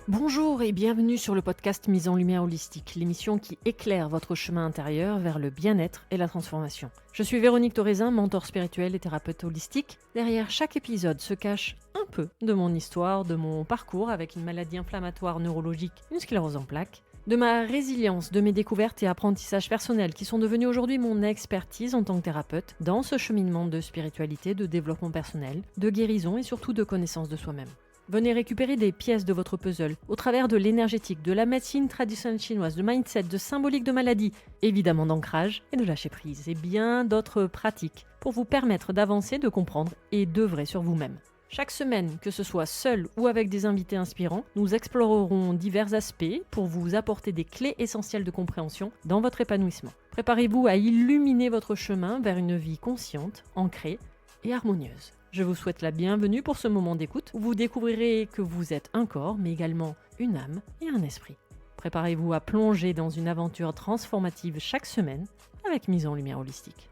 Bonjour et bienvenue sur le podcast Mise en Lumière Holistique, l'émission qui éclaire votre chemin intérieur vers le bien-être et la transformation. Je suis Véronique Thorezin, mentor spirituel et thérapeute holistique. Derrière chaque épisode se cache un peu de mon histoire, de mon parcours avec une maladie inflammatoire neurologique, une sclérose en plaques, de ma résilience, de mes découvertes et apprentissages personnels qui sont devenus aujourd'hui mon expertise en tant que thérapeute dans ce cheminement de spiritualité, de développement personnel, de guérison et surtout de connaissance de soi-même. Venez récupérer des pièces de votre puzzle au travers de l'énergétique, de la médecine traditionnelle chinoise, de mindset, de symbolique de maladie, évidemment d'ancrage et de lâcher prise et bien d'autres pratiques pour vous permettre d'avancer, de comprendre et d'œuvrer sur vous-même. Chaque semaine, que ce soit seul ou avec des invités inspirants, nous explorerons divers aspects pour vous apporter des clés essentielles de compréhension dans votre épanouissement. Préparez-vous à illuminer votre chemin vers une vie consciente, ancrée et harmonieuse. Je vous souhaite la bienvenue pour ce moment d'écoute où vous découvrirez que vous êtes un corps, mais également une âme et un esprit. Préparez-vous à plonger dans une aventure transformative chaque semaine avec Mise en Lumière Holistique.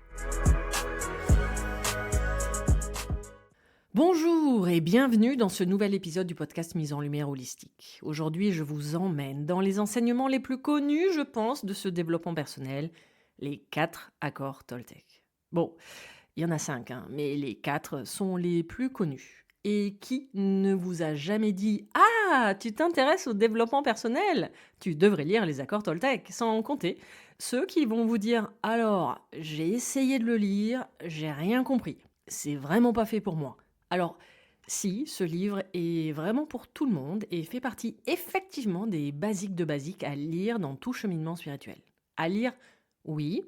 Bonjour et bienvenue dans ce nouvel épisode du podcast Mise en Lumière Holistique. Aujourd'hui, je vous emmène dans les enseignements les plus connus, je pense, de ce développement personnel, les 4 accords Toltec. Bon, il y en a 5, mais les 4 sont les plus connus. Et qui ne vous a jamais dit « Ah, tu t'intéresses au développement personnel ? Tu devrais lire les accords Toltec », sans compter ceux qui vont vous dire « Alors, j'ai essayé de le lire, j'ai rien compris. C'est vraiment pas fait pour moi. » Alors, si, ce livre est vraiment pour tout le monde et fait partie effectivement des basiques de basiques à lire dans tout cheminement spirituel. À lire, oui.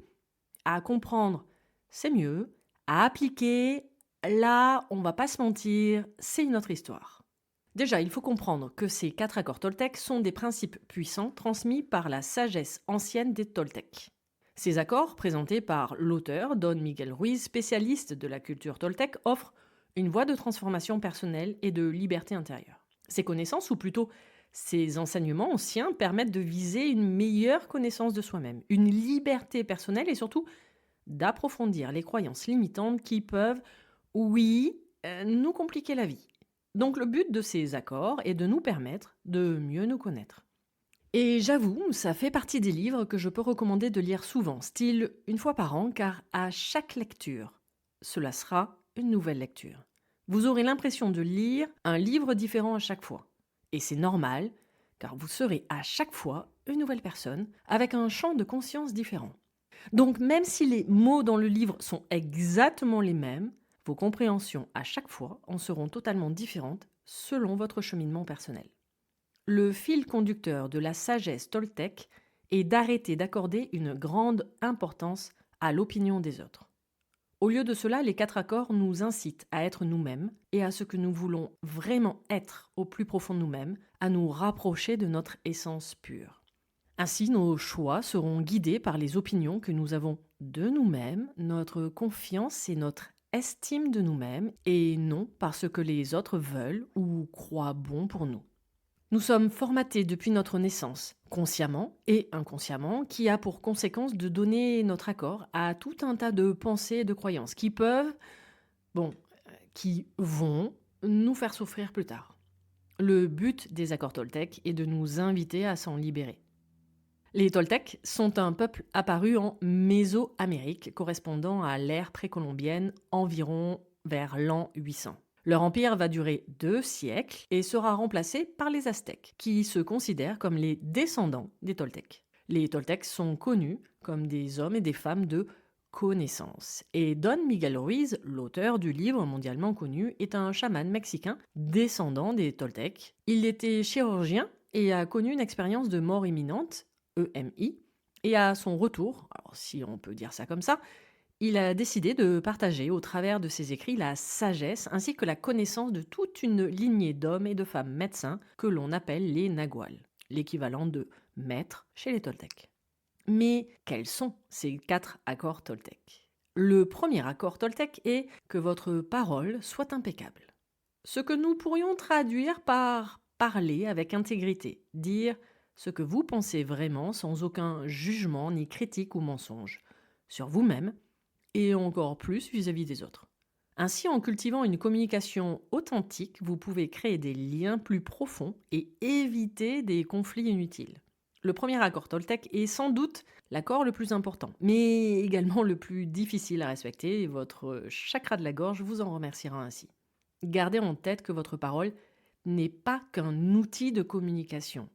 À comprendre, c'est mieux. À appliquer, là, on va pas se mentir, c'est une autre histoire. Déjà, il faut comprendre que ces 4 accords Toltec sont des principes puissants transmis par la sagesse ancienne des Toltecs. Ces accords, présentés par l'auteur Don Miguel Ruiz, spécialiste de la culture Toltec, offrent une voie de transformation personnelle et de liberté intérieure. Ces connaissances, ou plutôt ces enseignements anciens, permettent de viser une meilleure connaissance de soi-même, une liberté personnelle et surtout d'approfondir les croyances limitantes qui peuvent, oui, nous compliquer la vie. Donc le but de ces accords est de nous permettre de mieux nous connaître. Et j'avoue, ça fait partie des livres que je peux recommander de lire souvent, style une fois par an, car à chaque lecture, cela sera une nouvelle lecture. Vous aurez l'impression de lire un livre différent à chaque fois. Et c'est normal, car vous serez à chaque fois une nouvelle personne, avec un champ de conscience différent. Donc même si les mots dans le livre sont exactement les mêmes, vos compréhensions à chaque fois en seront totalement différentes selon votre cheminement personnel. Le fil conducteur de la sagesse Toltec est d'arrêter d'accorder une grande importance à l'opinion des autres. Au lieu de cela, les 4 accords nous incitent à être nous-mêmes et à ce que nous voulons vraiment être au plus profond de nous-mêmes, à nous rapprocher de notre essence pure. Ainsi, nos choix seront guidés par les opinions que nous avons de nous-mêmes, notre confiance et notre estime de nous-mêmes, et non par ce que les autres veulent ou croient bon pour nous. Nous sommes formatés depuis notre naissance, consciemment et inconsciemment, qui a pour conséquence de donner notre accord à tout un tas de pensées et de croyances qui qui vont nous faire souffrir plus tard. Le but des accords Toltec est de nous inviter à s'en libérer. Les Toltecs sont un peuple apparu en Mésoamérique, correspondant à l'ère précolombienne, environ vers l'an 800. Leur empire va durer 2 siècles et sera remplacé par les Aztèques, qui se considèrent comme les descendants des Toltecs. Les Toltecs sont connus comme des hommes et des femmes de connaissance. Et Don Miguel Ruiz, l'auteur du livre mondialement connu, est un chaman mexicain descendant des Toltecs. Il était chirurgien et a connu une expérience de mort imminente, EMI, et à son retour, alors si on peut dire ça comme ça, il a décidé de partager au travers de ses écrits la sagesse ainsi que la connaissance de toute une lignée d'hommes et de femmes médecins que l'on appelle les Naguals, l'équivalent de maîtres chez les Toltecs. Mais quels sont ces 4 accords Toltec ? Le premier accord Toltec est que votre parole soit impeccable. Ce que nous pourrions traduire par parler avec intégrité, dire ce que vous pensez vraiment sans aucun jugement ni critique ou mensonge, sur vous-même et encore plus vis-à-vis des autres. Ainsi, en cultivant une communication authentique, vous pouvez créer des liens plus profonds et éviter des conflits inutiles. Le premier accord Toltec est sans doute l'accord le plus important, mais également le plus difficile à respecter, et votre chakra de la gorge vous en remerciera ainsi. Gardez en tête que votre parole n'est pas qu'un outil de communication,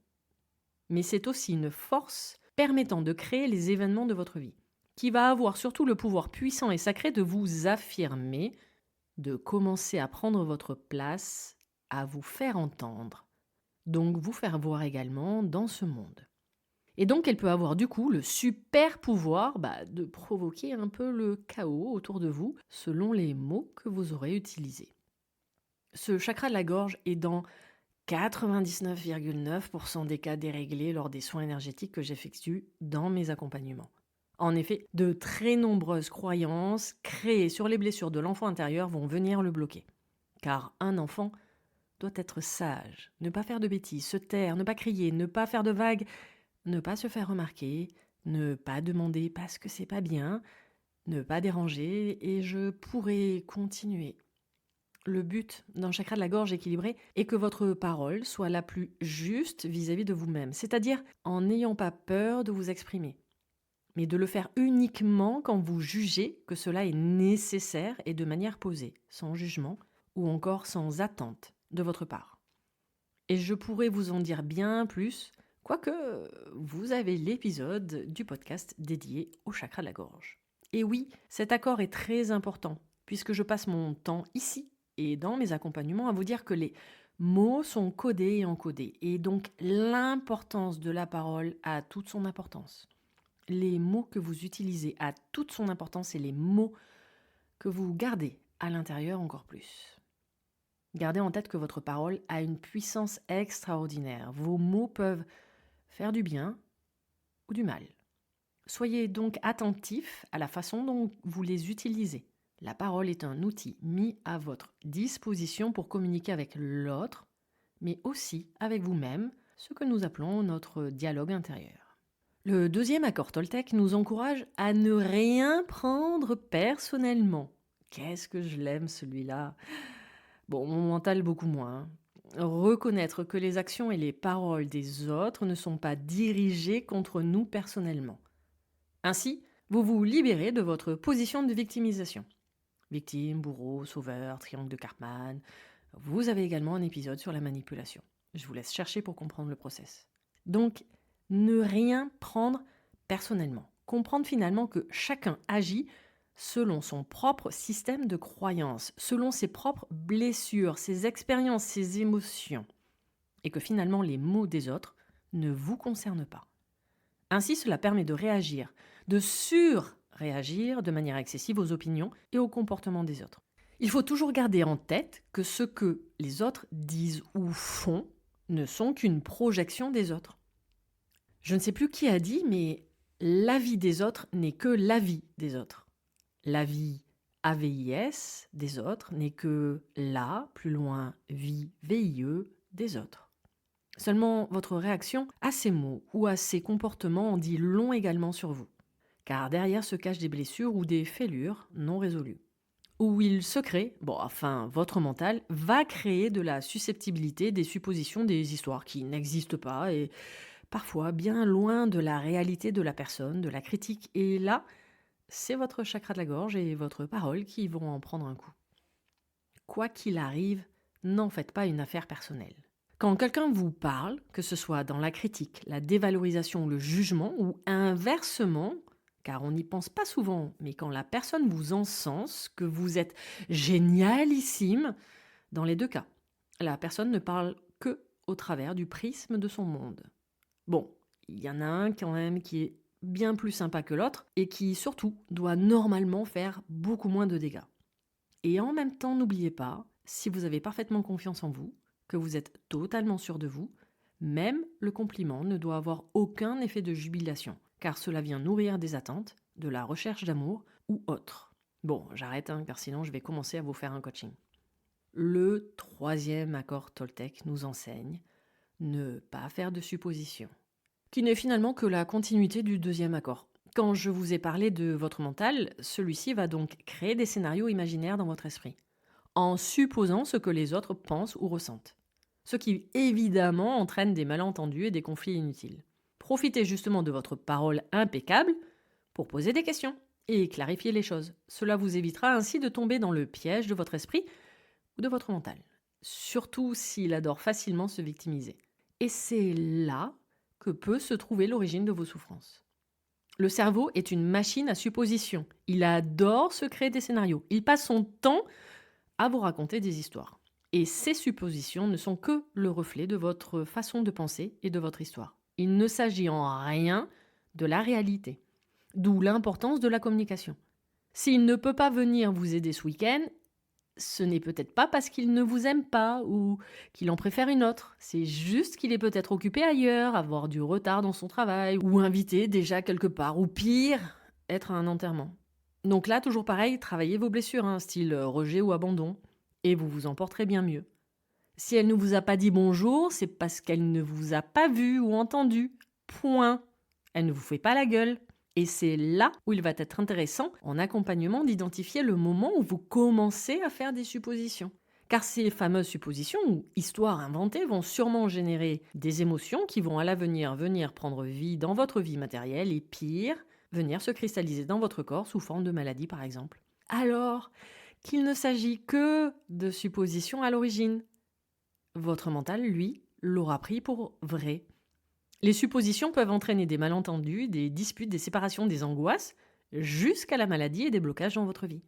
mais c'est aussi une force permettant de créer les événements de votre vie, qui va avoir surtout le pouvoir puissant et sacré de vous affirmer, de commencer à prendre votre place, à vous faire entendre, donc vous faire voir également dans ce monde. Et donc elle peut avoir du coup le super pouvoir de provoquer un peu le chaos autour de vous selon les mots que vous aurez utilisés. Ce chakra de la gorge est dans 99,9% des cas déréglés lors des soins énergétiques que j'effectue dans mes accompagnements. En effet, de très nombreuses croyances créées sur les blessures de l'enfant intérieur vont venir le bloquer. Car un enfant doit être sage, ne pas faire de bêtises, se taire, ne pas crier, ne pas faire de vagues, ne pas se faire remarquer, ne pas demander parce que c'est pas bien, ne pas déranger, et je pourrais continuer. Le but d'un chakra de la gorge équilibré est que votre parole soit la plus juste vis-à-vis de vous-même, c'est-à-dire en n'ayant pas peur de vous exprimer, mais de le faire uniquement quand vous jugez que cela est nécessaire et de manière posée, sans jugement ou encore sans attente de votre part. Et je pourrais vous en dire bien plus, quoique vous avez l'épisode du podcast dédié au chakra de la gorge. Et oui, cet accord est très important, puisque je passe mon temps ici et dans mes accompagnements à vous dire que les mots sont codés et encodés, et donc l'importance de la parole a toute son importance. Les mots que vous utilisez a toute son importance et les mots que vous gardez à l'intérieur encore plus. Gardez en tête que votre parole a une puissance extraordinaire. Vos mots peuvent faire du bien ou du mal. Soyez donc attentifs à la façon dont vous les utilisez. La parole est un outil mis à votre disposition pour communiquer avec l'autre, mais aussi avec vous-même, ce que nous appelons notre dialogue intérieur. Le deuxième accord Toltec nous encourage à ne rien prendre personnellement. Qu'est-ce que je l'aime celui-là! Bon, mon mental beaucoup moins. Reconnaître que les actions et les paroles des autres ne sont pas dirigées contre nous personnellement. Ainsi, vous vous libérez de votre position de victimisation. Victime, bourreau, sauveur, triangle de Karpman. Vous avez également un épisode sur la manipulation. Je vous laisse chercher pour comprendre le process. Donc, ne rien prendre personnellement. Comprendre finalement que chacun agit selon son propre système de croyance, selon ses propres blessures, ses expériences, ses émotions, et que finalement les mots des autres ne vous concernent pas. Ainsi, cela permet de réagir, de surréagir de manière excessive aux opinions et aux comportements des autres. Il faut toujours garder en tête que ce que les autres disent ou font ne sont qu'une projection des autres. Je ne sais plus qui a dit, mais l'avis des autres n'est que l'avis des autres. L'avis AVIS des autres n'est que la, plus loin, vie VIE des autres. Seulement, votre réaction à ces mots ou à ces comportements en dit long également sur vous, car derrière se cachent des blessures ou des fêlures non résolues. Où il se crée, votre mental va créer de la susceptibilité, des suppositions, des histoires qui n'existent pas et parfois bien loin de la réalité de la personne, de la critique. Et là, c'est votre chakra de la gorge et votre parole qui vont en prendre un coup. Quoi qu'il arrive, n'en faites pas une affaire personnelle. Quand quelqu'un vous parle, que ce soit dans la critique, la dévalorisation, le jugement ou inversement, car on n'y pense pas souvent, mais quand la personne vous encense, que vous êtes génialissime, dans les deux cas, la personne ne parle que au travers du prisme de son monde. Bon, il y en a un quand même qui est bien plus sympa que l'autre et qui surtout doit normalement faire beaucoup moins de dégâts. Et en même temps, n'oubliez pas, si vous avez parfaitement confiance en vous, que vous êtes totalement sûr de vous, même le compliment ne doit avoir aucun effet de jubilation, car cela vient nourrir des attentes, de la recherche d'amour ou autre. Bon, j'arrête, car sinon je vais commencer à vous faire un coaching. Le troisième accord Toltec nous enseigne ne pas faire de suppositions, qui n'est finalement que la continuité du deuxième accord. Quand je vous ai parlé de votre mental, celui-ci va donc créer des scénarios imaginaires dans votre esprit, en supposant ce que les autres pensent ou ressentent. Ce qui évidemment entraîne des malentendus et des conflits inutiles. Profitez justement de votre parole impeccable pour poser des questions et clarifier les choses. Cela vous évitera ainsi de tomber dans le piège de votre esprit ou de votre mental. Surtout s'il adore facilement se victimiser. Et c'est là que peut se trouver l'origine de vos souffrances. Le cerveau est une machine à suppositions. Il adore se créer des scénarios. Il passe son temps à vous raconter des histoires. Et ces suppositions ne sont que le reflet de votre façon de penser et de votre histoire. Il ne s'agit en rien de la réalité. D'où l'importance de la communication. S'il ne peut pas venir vous aider ce week-end, ce n'est peut-être pas parce qu'il ne vous aime pas ou qu'il en préfère une autre. C'est juste qu'il est peut-être occupé ailleurs, avoir du retard dans son travail ou invité déjà quelque part ou pire, être à un enterrement. Donc là, toujours pareil, travaillez vos blessures, style rejet ou abandon, et vous vous en porterez bien mieux. Si elle ne vous a pas dit bonjour, c'est parce qu'elle ne vous a pas vu ou entendu. Point. Elle ne vous fait pas la gueule. Et c'est là où il va être intéressant, en accompagnement, d'identifier le moment où vous commencez à faire des suppositions. Car ces fameuses suppositions ou histoires inventées vont sûrement générer des émotions qui vont à l'avenir venir prendre vie dans votre vie matérielle et pire, venir se cristalliser dans votre corps sous forme de maladie par exemple. Alors qu'il ne s'agit que de suppositions à l'origine. Votre mental, lui, l'aura pris pour vrai. Les suppositions peuvent entraîner des malentendus, des disputes, des séparations, des angoisses, jusqu'à la maladie et des blocages dans votre vie.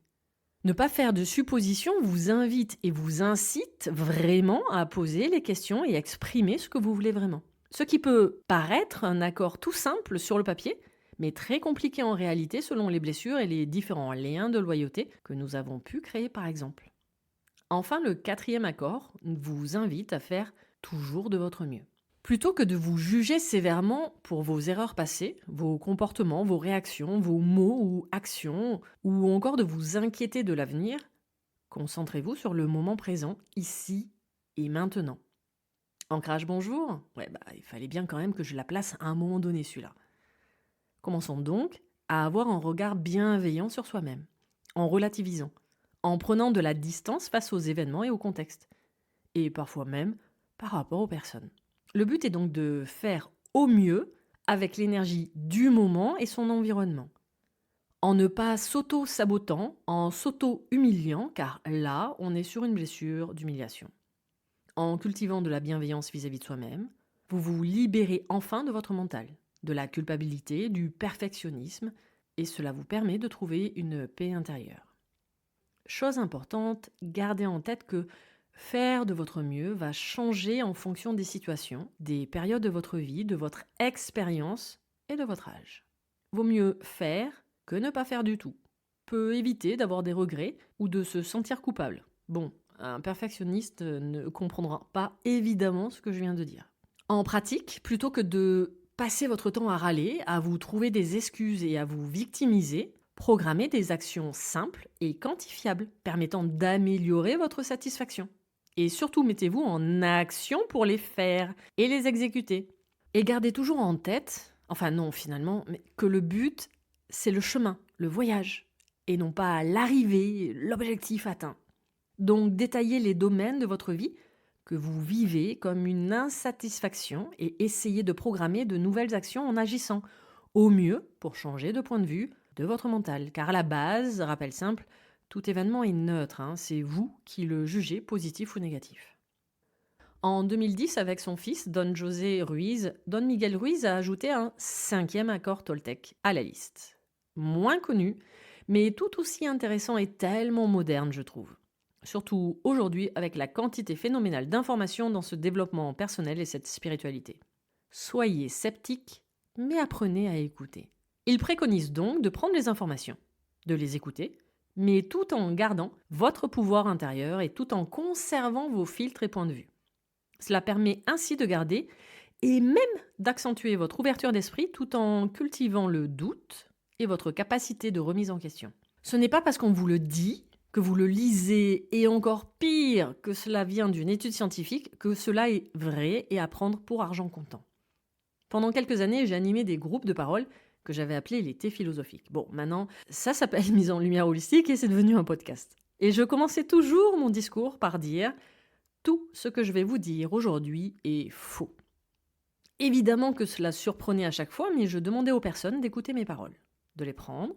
Ne pas faire de suppositions vous invite et vous incite vraiment à poser les questions et à exprimer ce que vous voulez vraiment. Ce qui peut paraître un accord tout simple sur le papier, mais très compliqué en réalité selon les blessures et les différents liens de loyauté que nous avons pu créer par exemple. Enfin, le 4e accord vous invite à faire toujours de votre mieux. Plutôt que de vous juger sévèrement pour vos erreurs passées, vos comportements, vos réactions, vos mots ou actions, ou encore de vous inquiéter de l'avenir, concentrez-vous sur le moment présent, ici et maintenant. Ancrage bonjour. Il fallait bien quand même que je la place à un moment donné celui-là. Commençons donc à avoir un regard bienveillant sur soi-même, en relativisant, en prenant de la distance face aux événements et au contexte, et parfois même par rapport aux personnes. Le but est donc de faire au mieux avec l'énergie du moment et son environnement. En ne pas s'auto-sabotant, en s'auto-humiliant, car là, on est sur une blessure d'humiliation. En cultivant de la bienveillance vis-à-vis de soi-même, vous vous libérez enfin de votre mental, de la culpabilité, du perfectionnisme, et cela vous permet de trouver une paix intérieure. Chose importante, gardez en tête que faire de votre mieux va changer en fonction des situations, des périodes de votre vie, de votre expérience et de votre âge. Vaut mieux faire que ne pas faire du tout. Peut éviter d'avoir des regrets ou de se sentir coupable. Bon, un perfectionniste ne comprendra pas évidemment ce que je viens de dire. En pratique, plutôt que de passer votre temps à râler, à vous trouver des excuses et à vous victimiser, programmez des actions simples et quantifiables permettant d'améliorer votre satisfaction. Et surtout, mettez-vous en action pour les faire et les exécuter. Et gardez toujours en tête, mais que le but, c'est le chemin, le voyage, et non pas l'arrivée, l'objectif atteint. Donc, détaillez les domaines de votre vie que vous vivez comme une insatisfaction et essayez de programmer de nouvelles actions en agissant au mieux pour changer de point de vue de votre mental. Car à la base, rappel simple, tout événement est neutre, c'est vous qui le jugez positif ou négatif. En 2010, avec son fils, Don Miguel Ruiz a ajouté un 5e accord Toltec à la liste. Moins connu, mais tout aussi intéressant et tellement moderne, je trouve. Surtout aujourd'hui avec la quantité phénoménale d'informations dans ce développement personnel et cette spiritualité. Soyez sceptiques, mais apprenez à écouter. Il préconise donc de prendre les informations, de les écouter, mais tout en gardant votre pouvoir intérieur et tout en conservant vos filtres et points de vue. Cela permet ainsi de garder et même d'accentuer votre ouverture d'esprit tout en cultivant le doute et votre capacité de remise en question. Ce n'est pas parce qu'on vous le dit, que vous le lisez, et encore pire que cela vient d'une étude scientifique, que cela est vrai et à prendre pour argent comptant. Pendant quelques années, j'ai animé des groupes de parole que j'avais appelé les thés philosophiques. Bon, maintenant, ça s'appelle mise en lumière holistique et c'est devenu un podcast. Et je commençais toujours mon discours par dire « Tout ce que je vais vous dire aujourd'hui est faux ». Évidemment que cela surprenait à chaque fois, mais je demandais aux personnes d'écouter mes paroles, de les prendre,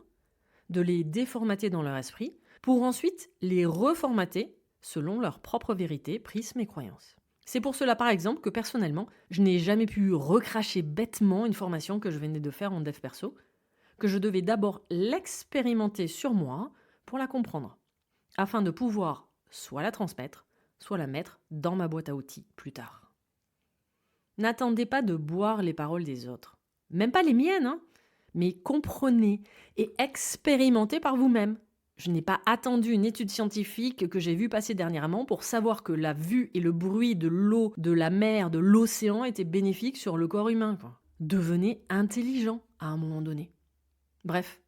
de les déformater dans leur esprit, pour ensuite les reformater selon leur propre vérité, prisme et croyances. C'est pour cela, par exemple, que personnellement, je n'ai jamais pu recracher bêtement une formation que je venais de faire en dev perso, que je devais d'abord l'expérimenter sur moi pour la comprendre, afin de pouvoir soit la transmettre, soit la mettre dans ma boîte à outils plus tard. N'attendez pas de boire les paroles des autres, même pas les miennes, mais comprenez et expérimentez par vous-même. Je n'ai pas attendu une étude scientifique que j'ai vue passer dernièrement pour savoir que la vue et le bruit de l'eau, de la mer, de l'océan étaient bénéfiques sur le corps humain. Devenez intelligent à un moment donné. Bref,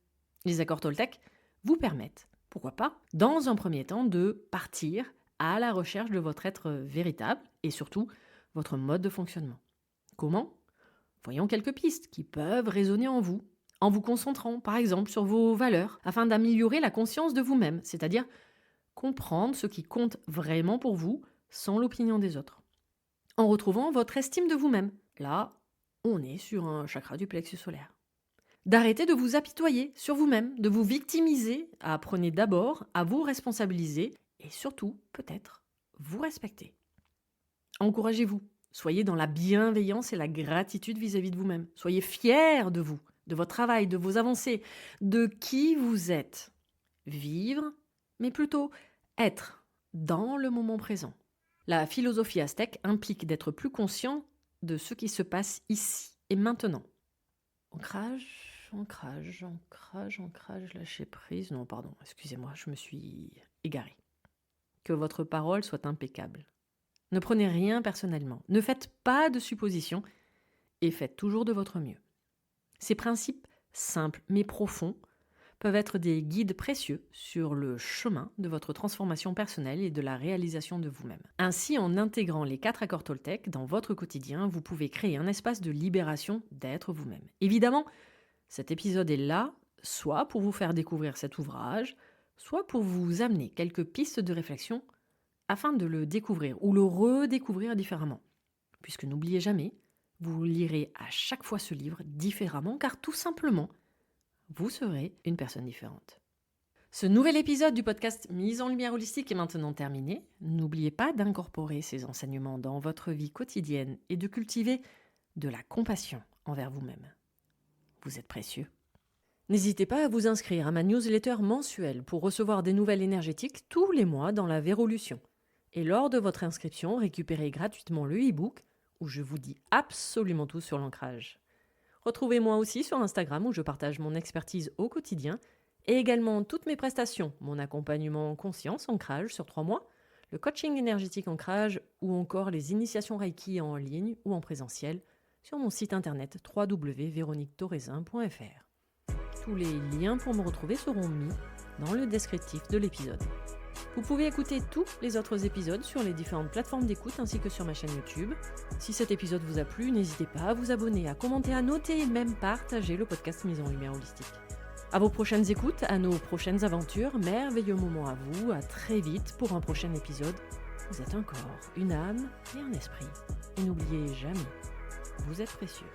les accords Toltec vous permettent, pourquoi pas, dans un premier temps, de partir à la recherche de votre être véritable et surtout votre mode de fonctionnement. Comment ? Voyons quelques pistes qui peuvent résonner en vous concentrant par exemple sur vos valeurs afin d'améliorer la conscience de vous-même, c'est-à-dire comprendre ce qui compte vraiment pour vous sans l'opinion des autres. En retrouvant votre estime de vous-même, là, on est sur un chakra du plexus solaire. D'arrêter de vous apitoyer sur vous-même, de vous victimiser, apprenez d'abord à vous responsabiliser et surtout, peut-être, vous respecter. Encouragez-vous, soyez dans la bienveillance et la gratitude vis-à-vis de vous-même. Soyez fiers de vous, de votre travail, de vos avancées, de qui vous êtes. Vivre, mais plutôt être dans le moment présent. La philosophie aztèque implique d'être plus conscient de ce qui se passe ici et maintenant. Ancrage, lâcher prise. Non, pardon, excusez-moi, je me suis égarée. Que votre parole soit impeccable. Ne prenez rien personnellement, ne faites pas de suppositions et faites toujours de votre mieux. Ces principes simples mais profonds peuvent être des guides précieux sur le chemin de votre transformation personnelle et de la réalisation de vous-même. Ainsi, en intégrant les 4 accords Toltec dans votre quotidien, vous pouvez créer un espace de libération d'être vous-même. Évidemment, cet épisode est là, soit pour vous faire découvrir cet ouvrage, soit pour vous amener quelques pistes de réflexion afin de le découvrir ou le redécouvrir différemment. Puisque n'oubliez jamais, vous lirez à chaque fois ce livre différemment car tout simplement, vous serez une personne différente. Ce nouvel épisode du podcast Mise en lumière holistique est maintenant terminé. N'oubliez pas d'incorporer ces enseignements dans votre vie quotidienne et de cultiver de la compassion envers vous-même. Vous êtes précieux. N'hésitez pas à vous inscrire à ma newsletter mensuelle pour recevoir des nouvelles énergétiques tous les mois dans la Vérolution. Et lors de votre inscription, récupérez gratuitement le e-book où je vous dis absolument tout sur l'ancrage. Retrouvez-moi aussi sur Instagram où je partage mon expertise au quotidien et également toutes mes prestations, mon accompagnement conscience ancrage sur 3 mois, le coaching énergétique ancrage ou encore les initiations Reiki en ligne ou en présentiel sur mon site internet www.veroniquetorezin.fr. Tous les liens pour me retrouver seront mis dans le descriptif de l'épisode. Vous pouvez écouter tous les autres épisodes sur les différentes plateformes d'écoute ainsi que sur ma chaîne YouTube. Si cet épisode vous a plu, n'hésitez pas à vous abonner, à commenter, à noter et même partager le podcast Mise en lumière holistique. À vos prochaines écoutes, à nos prochaines aventures, merveilleux moment à vous, à très vite pour un prochain épisode. Vous êtes un corps, une âme et un esprit. Et n'oubliez jamais, vous êtes précieux.